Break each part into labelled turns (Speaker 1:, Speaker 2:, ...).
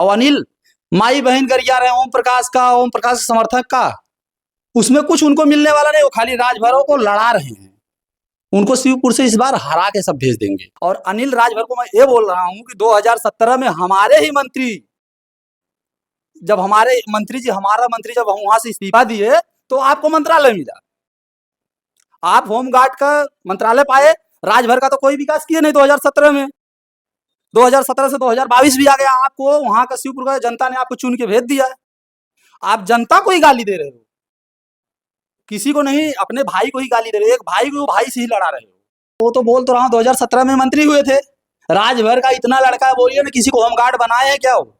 Speaker 1: और अनिल माई बहन गरिया रहे ओम प्रकाश का, ओम प्रकाश समर्थक का, उसमें कुछ उनको मिलने वाला नहीं। वो खाली राजभरों को लड़ा रहे हैं। उनको शिवपुर से इस बार हरा के सब भेज देंगे। और अनिल राजभर को मैं ये बोल रहा हूं कि 2017 में हमारे ही मंत्री, जब हमारे मंत्री जी, हमारा मंत्री जब वहां से इस्तीफा दिए तो आपको मंत्रालय मिला, आप होमगार्ड का मंत्रालय पाए, राजभर का तो कोई विकास किए नहीं 2017 में। 2017 से 2022 भी आ गया, आपको वहां का शिवपुर का जनता ने आपको चुन के भेज दिया। आप जनता को ही गाली दे रहे हो, किसी को नहीं, अपने भाई को ही गाली दे रहे हो। एक भाई को भाई से ही लड़ा रहे हो। वो तो बोल तो रहा हूँ 2017 में मंत्री हुए थे, राजभर का इतना लड़का है, बोलिए ना किसी को होमगार्ड बनाए हैं क्या? वो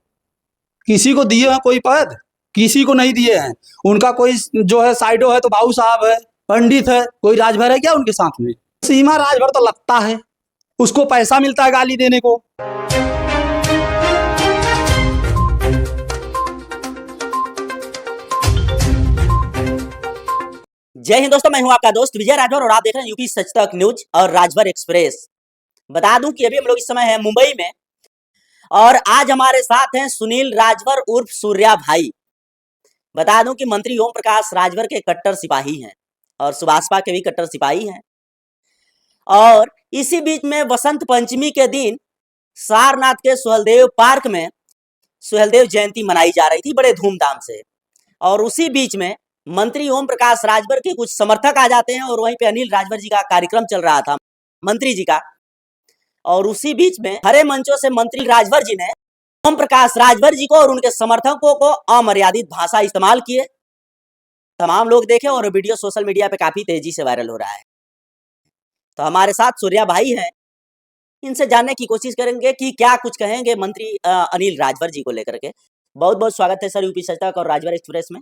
Speaker 1: किसी को दिए हैं कोई पद? किसी को नहीं दिए हैं। उनका कोई जो है साइडो है तो बाबू साहब है, पंडित है, कोई राजभर है क्या उनके साथ में? सीमा राजभर तो लगता है, उसको पैसा मिलता है गाली देने को।
Speaker 2: जय हिंद दोस्तों, मैं हूं आपका दोस्त विजय राजभर और आप देख रहे हैं यूपी सच तक न्यूज और राजभर एक्सप्रेस। बता दूं कि अभी हम लोग इस समय हैं मुंबई में और आज हमारे साथ हैं सुनील राजभर उर्फ सूर्या भाई। बता दूं कि मंत्री ओम प्रकाश राजभर के कट्टर सिपाही हैं और सुभाषपा के भी कट्टर सिपाही हैं। और इसी बीच में वसंत पंचमी के दिन सारनाथ के सुहेलदेव पार्क में सुहेलदेव जयंती मनाई जा रही थी बड़े धूमधाम से। और उसी बीच में मंत्री ओम प्रकाश राजभर के कुछ समर्थक आ जाते हैं और वहीं पे अनिल राजभर जी का कार्यक्रम चल रहा था, मंत्री जी का। और उसी बीच में हरे मंचों से मंत्री राजभर जी ने ओम प्रकाश राजभर जी को और उनके समर्थकों को अमर्यादित भाषा इस्तेमाल किए। तमाम लोग देखे और वीडियो सोशल मीडिया पे काफी तेजी से वायरल हो रहा है। तो हमारे साथ सूर्या भाई हैं, इनसे जानने की कोशिश करेंगे कि क्या कुछ कहेंगे मंत्री अनिल राजभर जी को लेकर के। बहुत बहुत स्वागत है सर यूपी सच तक और राजभर एक्सप्रेस में।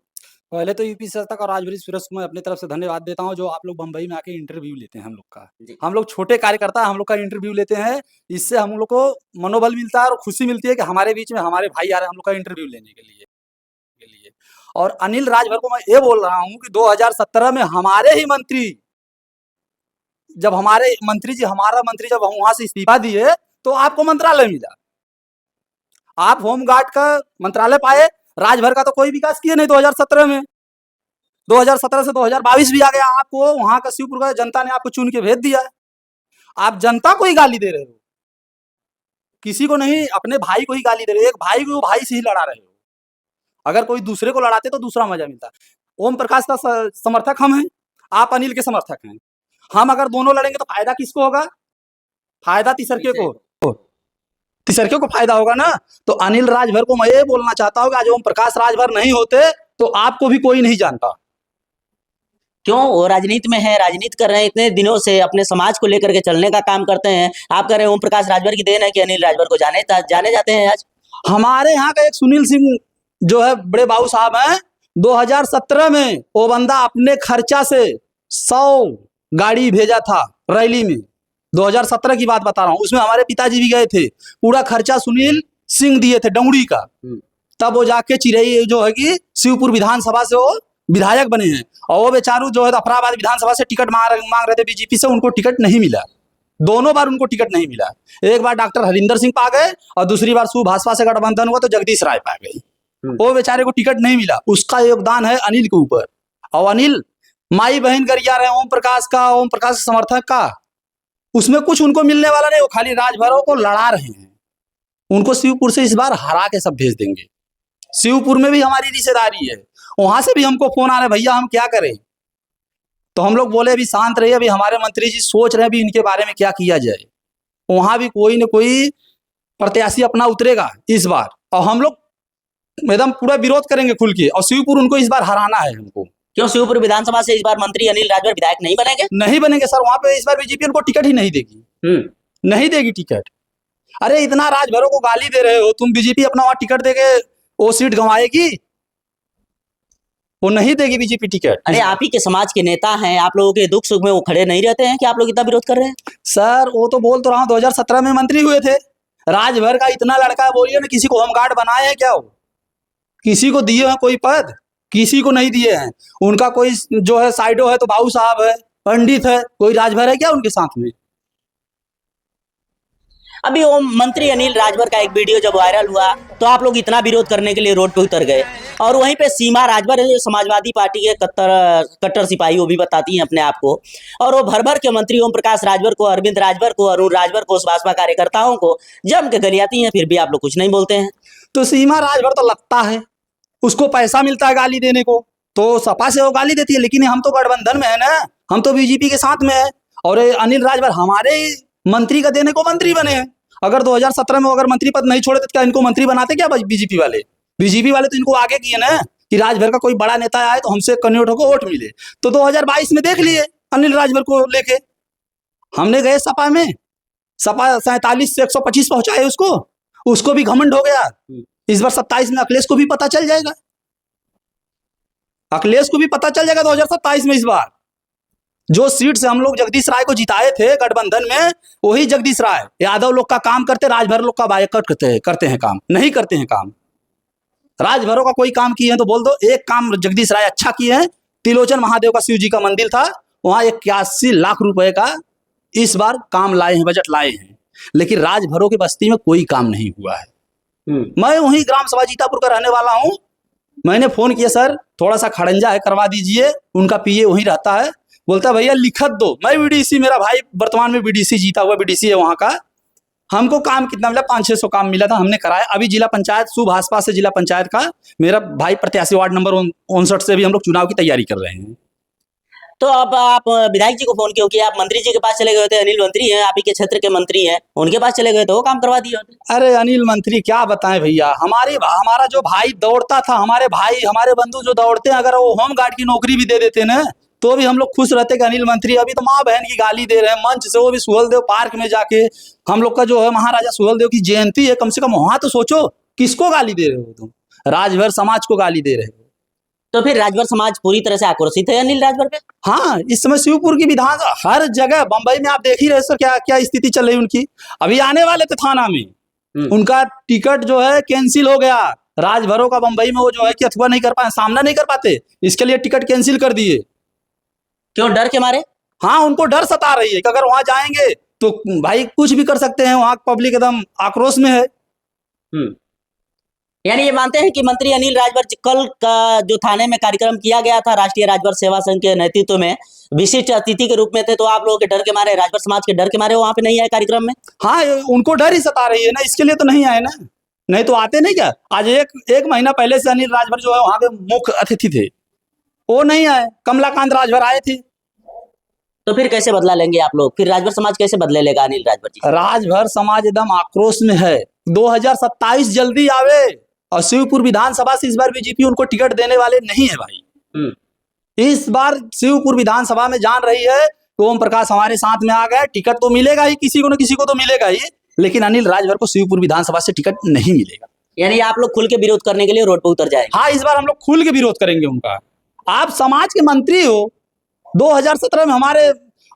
Speaker 1: पहले तो यूपी सच तक और राजभर एक्सप्रेस को मैं अपनी तरफ से धन्यवाद देता हूं, जो आप लोग बंबई में आके इंटरव्यू लेते हैं हम लोग का। हम लोग छोटे कार्यकर्ता हम लोग का इंटरव्यू लेते हैं, इससे हम लोग को मनोबल मिलता है और खुशी मिलती है कि हमारे बीच में हमारे भाई आ रहे हैं हम लोग का इंटरव्यू लेने के लिए। और अनिल राजभर को मैं ये बोल रहा हूँ कि 2017 में हमारे ही मंत्री, जब हमारे मंत्री जी, हमारा मंत्री जब वहां से इस्तीफा दिए तो आपको मंत्रालय मिला, आप होमगार्ड का मंत्रालय पाए, राजभर का तो कोई विकास किए नहीं 2017 में। 2017 से 2022 भी आ गया, आपको वहां का शिवपुर का जनता ने आपको चुन के भेज दिया। आप जनता को ही गाली दे रहे हो, किसी को नहीं, अपने भाई को ही गाली दे रहे हो। एक भाई को भाई से ही लड़ा रहे हो। अगर कोई दूसरे को लड़ाते तो दूसरा मजा मिलता। ओम प्रकाश का समर्थक हम हैं, आप अनिल के समर्थक हैं। हम अगर दोनों लड़ेंगे तो फायदा किसको होगा? फायदा तिसरके को, तिसरके को फायदा होगा ना। तो अनिल राजभर को मैं ये बोलना चाहता हूँ कि आज ओम प्रकाश राजभर नहीं होते तो आपको भी कोई नहीं जानता।
Speaker 2: क्यों? वो राजनीति में है, राजनीति कर रहे हैं, इतने दिनों से अपने समाज को लेकर के चलने का काम करते हैं। आप कह रहे हैं ओम प्रकाश राजभर की देन है कि अनिल राजभर को जाने जाते हैं। आज
Speaker 1: हमारे यहाँ का एक सुनील सिंह जो है बड़े बाबू साहब हैं, 2017 में वो बंदा अपने खर्चा से 100 गाड़ी भेजा था रैली में। 2017 की बात बता रहा हूँ, उसमें हमारे पिताजी भी गए थे। पूरा खर्चा सुनील सिंह दिए थे डौड़ी का। तब वो जाके चिरई जो है कि शिवपुर विधानसभा से वो विधायक बने हैं। और वो बेचारू जो है अफराबाद विधानसभा से टिकट मांग रहे थे बीजेपी से, उनको टिकट नहीं मिला। दोनों बार उनको टिकट नहीं मिला। एक बार डॉक्टर हरिंदर सिंह पा गए और दूसरी बार भाजपा से गठबंधन हुआ तो जगदीश राय पा गई। वो बेचारे को टिकट नहीं मिला। उसका योगदान है अनिल के ऊपर। और अनिल माई बहन गरिया रहे ओम प्रकाश का, ओम प्रकाश समर्थक का, उसमें कुछ उनको मिलने वाला नहीं। वो खाली राजभरों को लड़ा रहे हैं। उनको शिवपुर से इस बार हरा के सब भेज देंगे। शिवपुर में भी हमारी रिश्तेदारी है, वहां से भी हमको फोन आ रहे, भैया हम क्या करें? तो हम लोग बोले अभी शांत रहिए, अभी हमारे मंत्री जी सोच रहे हैं अभी इनके बारे में क्या किया जाए। वहां भी कोई न कोई प्रत्याशी अपना उतरेगा इस बार, और हम लोग एकदम पूरा विरोध करेंगे खुल के। और शिवपुर उनको इस बार हराना है हमको।
Speaker 2: क्यों शिवपुर विधानसभा से इस बार मंत्री अनिल राजभर विधायक नहीं बनेंगे?
Speaker 1: नहीं बनेंगे सर, वहां पे इस बार बीजेपी उनको टिकट ही नहीं देगी। नहीं देगी टिकट। अरे इतना राजभरों को गाली दे रहे हो तुम, बीजेपी अपना वहां टिकट देके वो सीट गंवाएगी? वो नहीं देगी बीजेपी टिकट।
Speaker 2: अरे आप ही के समाज के नेता हैं, आप लोगों के दुख सुख में वो खड़े नहीं रहते हैं कि आप लोग इतना विरोध कर रहे हैं?
Speaker 1: सर वो तो बोल तो रहा हूँ 2017 में मंत्री हुए थे, राजभर का इतना लड़का है, बोलिए ना किसी को होमगार्ड बनाए हैं क्या? वो किसी को दिए हैं कोई पद? किसी को नहीं दिए हैं। उनका कोई जो है साइडो है तो बाबू साहब है, पंडित है, कोई राजभर है क्या उनके साथ में?
Speaker 2: अभी वो मंत्री अनिल राजभर का एक वीडियो जब वायरल हुआ तो आप लोग इतना विरोध करने के लिए रोड पे उतर गए, और वहीं पे सीमा राजभर है जो समाजवादी पार्टी के कट्टर सिपाही, वो भी बताती हैं अपने आप को, और वो भर भर के मंत्री ओम प्रकाश राजभर को, अरविंद राजभर को, अरुण राजभर को, भाजपा कार्यकर्ताओं को जम के गरियाती हैं, फिर भी आप लोग कुछ नहीं बोलते हैं।
Speaker 1: तो सीमा राजभर तो लगता है, उसको पैसा मिलता है गाली देने को, तो सपा से वो गाली देती है, लेकिन हम तो गठबंधन में है ना, हम तो बीजेपी के साथ में है। और ये अनिल राजभर हमारे मंत्री का देने को मंत्री बने हैं। अगर 2017 में अगर मंत्री पद नहीं छोड़े तो क्या इनको मंत्री बनाते क्या बीजेपी वाले? बीजेपी वाले तो इनको आगे किए ना कि राजभर का कोई बड़ा नेता आए तो हमसे कन्वर्ट होकर वोट मिले। तो 2022 में देख लिए अनिल राजभर को लेके हमने गए सपा में, सपा 47 से 125 पहुंचाए उसको भी घमंड हो गया। इस बार 27 में अखिलेश को भी पता चल जाएगा, अखिलेश को भी पता चल जाएगा 2027 में। इस बार जो सीट से हम लोग जगदीश राय को जिताए थे गठबंधन में, वही जगदीश राय यादव लोग का काम करते, राजभर लोग का बायकॉट करते हैं काम, नहीं करते हैं काम। राजभरों का कोई काम किए हैं तो बोल दो। एक काम जगदीश राय अच्छा किए हैं, तिलोचन महादेव का शिव जी का मंदिर था, वहां 81 लाख रुपए का इस बार काम लाए हैं, बजट लाए हैं, लेकिन राजभरों की बस्ती में कोई काम नहीं हुआ है। मैं वहीं ग्राम सभा जीतापुर का रहने वाला हूँ। मैंने फोन किया, सर थोड़ा सा खड़ंजा है करवा दीजिए, उनका पीए वहीं रहता है। बोलता है भैया लिखत दो, मैं बीडीसी, मेरा भाई वर्तमान में बीडीसी जीता हुआ बीडीसी है वहां का, हमको काम कितना मिला, 500-600 काम मिला था, हमने कराया। अभी जिला पंचायत भाजपा से जिला पंचायत का मेरा भाई प्रत्याशी वार्ड नंबर 59 से भी हम लोग चुनाव की तैयारी कर रहे हैं।
Speaker 2: तो अब आप विधायक जी को फोन क्यों किया? आप मंत्री जी के पास चले गए थे, अनिल मंत्री हैं, आप ही के क्षेत्र के मंत्री हैं, उनके पास चले गए तो वो काम करवा दिए होते।
Speaker 1: अरे अनिल मंत्री क्या बताएं भैया, हमारा जो भाई दौड़ता था, हमारे भाई हमारे बंधु जो दौड़ते हैं, अगर वो होम गार्ड की नौकरी भी दे देते ना तो भी हम लोग खुश रहते कि अनिल मंत्री। अभी तो माँ बहन की गाली दे रहे हैं मंच से, वो भी सुहेलदेव पार्क में जाके। हम लोग का जो है महाराजा सुहेलदेव की जयंती है, कम से कम वहां तो सोचो, किसको गाली दे रहे हो तुम? राजभर समाज को गाली दे रहे हो।
Speaker 2: तो फिर राजभर समाज पूरी तरह से आक्रोशित है अनिल राजभर पे?
Speaker 1: हाँ, इस समय शिवपुर की विधान हर जगह, बंबई में आप देख ही रहे सर क्या क्या स्थिति चल रही उनकी। अभी आने वाले थे थाना में, उनका टिकट जो है कैंसिल हो गया। राजभरों का बंबई में वो जो है कि अथवा नहीं कर पाए, सामना नहीं कर पाते, इसके लिए टिकट कैंसिल कर दिए।
Speaker 2: क्यों? डर के मारे?
Speaker 1: हाँ, उनको डर सता रही है कि अगर वहां जाएंगे तो भाई कुछ भी कर सकते हैं, वहां पब्लिक एकदम आक्रोश में है।
Speaker 2: यानी ये मानते हैं कि मंत्री अनिल राजभर, कल का जो थाने में कार्यक्रम किया गया था राष्ट्रीय राजभर सेवा संघ के नेतृत्व में, विशिष्ट अतिथि के रूप में थे, तो आप लोगों के डर के मारे, राजभर समाज के डर के मारे वहां पे नहीं आए कार्यक्रम में?
Speaker 1: हाँ, उनको डर ही सता रही है ना, इसके लिए तो नहीं आए ना, नहीं तो आते नहीं क्या। आज एक महीना पहले से अनिल राजभर जो है वहां के मुख्य अतिथि थे, वो नहीं आए, कमलाकांत राजभर आए थे।
Speaker 2: तो फिर कैसे बदला लेंगे आप लोग? फिर राजभर समाज कैसे बदले लेगा अनिल राजभर जी?
Speaker 1: राजभर समाज एकदम आक्रोश में है। 2027 जल्दी आवे, और शिवपुर विधानसभा से इस बार बीजेपी उनको टिकट देने वाले नहीं है भाई। इस बार शिवपुर विधानसभा में जान रही है तो ओम प्रकाश हमारे साथ में आ गए, टिकट तो मिलेगा ही, किसी को न किसी को तो मिलेगा ही, लेकिन अनिल राजभर को शिवपुर विधानसभा से टिकट नहीं मिलेगा।
Speaker 2: यानी आप लोग खुल के विरोध करने के लिए रोड पर उतर जाएंगे?
Speaker 1: हाँ, इस बार हम लोग खुल के विरोध करेंगे उनका। आप समाज के मंत्री हो, 2017 में हमारे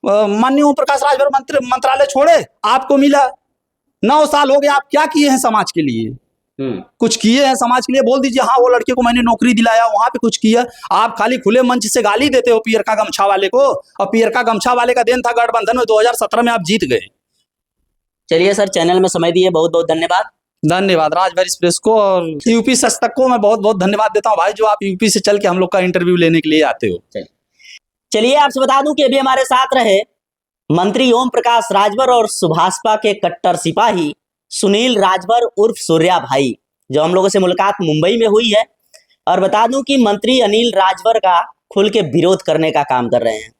Speaker 1: माननीय ओम प्रकाश राजभर मंत्रालय छोड़े, आपको मिला। 9 साल हो गए, आप क्या किए हैं समाज के लिए? कुछ किए हैं समाज के लिए? बोल दीजिए हाँ वो लड़के को मैंने नौकरी दिलाया, वहां पे कुछ किया। आप खाली खुले मंच से गाली देते हो पियर का गमछा वाले को, और पियर का गमछा वाले का देन था गठबंधन में 2017 में आप जीत गए।
Speaker 2: चलिए सर, चैनल में समय दिए बहुत बहुत धन्यवाद।
Speaker 1: धन्यवाद राजभर एक्सप्रेस को और यूपी सच तक को मैं बहुत बहुत धन्यवाद देता हूँ भाई, जो आप यूपी से चल के हम लोग का इंटरव्यू लेने के लिए आते हो।
Speaker 2: चलिए आपसे बता दूं कि अभी हमारे साथ रहे मंत्री ओम प्रकाश राजभर और भाजपा के कट्टर सिपाही सुनील राजभर उर्फ सूर्या भाई, जो हम लोगों से मुलाकात मुंबई में हुई है। और बता दूं कि मंत्री अनिल राजभर का खुल के विरोध करने का काम कर रहे हैं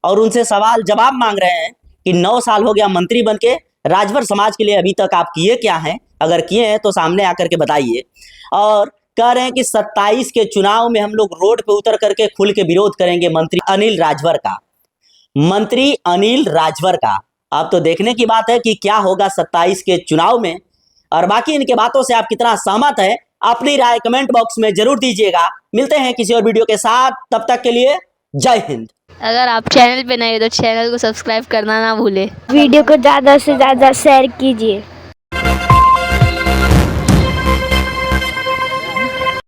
Speaker 2: और उनसे सवाल जवाब मांग रहे हैं कि 9 साल हो गया मंत्री बनके, राजभर समाज के लिए अभी तक आप किए क्या हैं? अगर किए हैं तो सामने आकर के बताइए। और कह रहे हैं कि 27 के चुनाव में हम लोग रोड पे उतर करके खुल के विरोध करेंगे मंत्री अनिल राजभर का। मंत्री अनिल राजभर का अब तो देखने की बात है कि क्या होगा 27 के चुनाव में। और बाकी इनके बातों से आप कितना सहमत है, अपनी राय कमेंट बॉक्स में जरूर दीजिएगा। मिलते हैं किसी और वीडियो के साथ, तब तक के लिए जय हिंद।
Speaker 3: अगर आप चैनल पे नए हो तो चैनल को सब्सक्राइब करना ना भूले।
Speaker 4: वीडियो को ज़्यादा से ज़्यादा शेयर कीजिए।